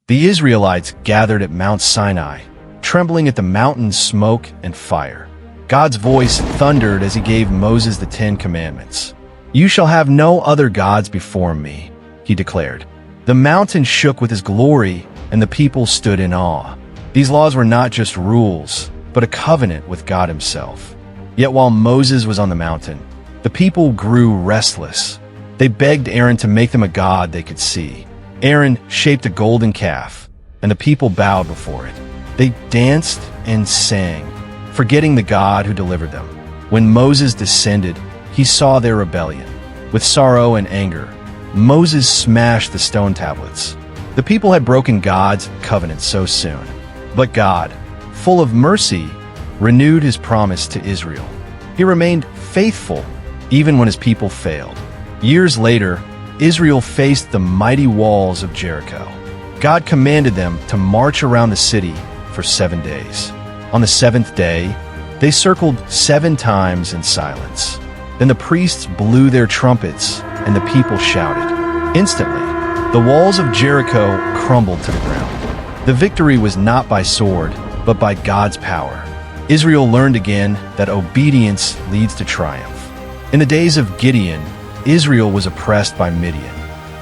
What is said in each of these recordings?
The Israelites gathered at Mount Sinai, trembling at the mountain's smoke and fire. God's voice thundered as he gave Moses the 10 Commandments. "You shall have no other gods before me," he declared. The mountain shook with his glory, and the people stood in awe. These laws were not just rules, but a covenant with God himself. Yet while Moses was on the mountain, the people grew restless. They begged Aaron to make them a god they could see. Aaron shaped a golden calf, and the people bowed before it. They danced and sang, forgetting the God who delivered them. When Moses descended, he saw their rebellion. With sorrow and anger, Moses smashed the stone tablets. The people had broken God's covenant so soon. But God, full of mercy, renewed his promise to Israel. He remained faithful even when his people failed. Years later, Israel faced the mighty walls of Jericho. God commanded them to march around the city for 7 days. On the 7th day, they circled 7 times in silence. Then the priests blew their trumpets, and the people shouted. Instantly, the walls of Jericho crumbled to the ground. The victory was not by sword, but by God's power. Israel learned again that obedience leads to triumph. In the days of Gideon, Israel was oppressed by Midian.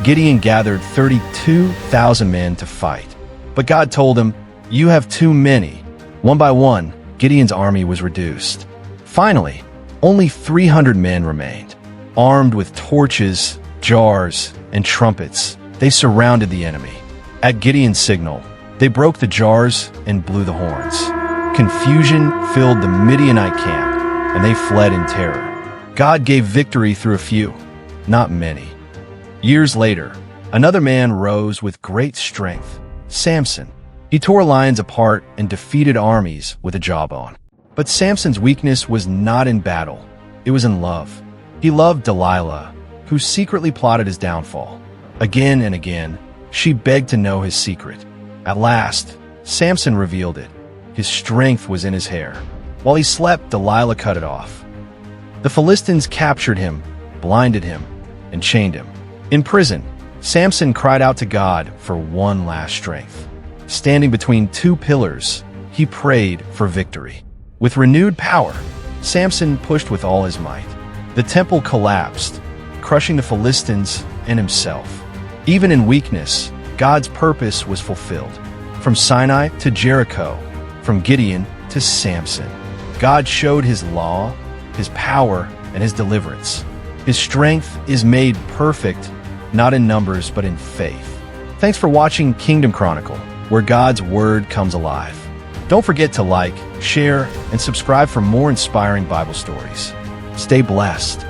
Gideon gathered 32,000 men to fight. But God told him, "You have too many." One by one, Gideon's army was reduced. Finally, only 300 men remained. Armed with torches, jars, and trumpets, they surrounded the enemy. At Gideon's signal, they broke the jars and blew the horns. Confusion filled the Midianite camp, and they fled in terror. God gave victory through a few, not many. Years later, another man rose with great strength, Samson. He tore lions apart and defeated armies with a jawbone. But Samson's weakness was not in battle. It was in love. He loved Delilah, who secretly plotted his downfall. Again and again, she begged to know his secret. At last, Samson revealed it. His strength was in his hair. While he slept, Delilah cut it off. The Philistines captured him, blinded him, and chained him. In prison, Samson cried out to God for one last strength. Standing between 2 pillars, he prayed for victory. With renewed power, Samson pushed with all his might. The temple collapsed, crushing the Philistines and himself. Even in weakness, God's purpose was fulfilled. From Sinai to Jericho, from Gideon to Samson, God showed his law, his power, and his deliverance. His strength is made perfect, not in numbers, but in faith. Thanks for watching Kingdom Chronicle, where God's word comes alive. Don't forget to like, share, and subscribe for more inspiring Bible stories. Stay blessed.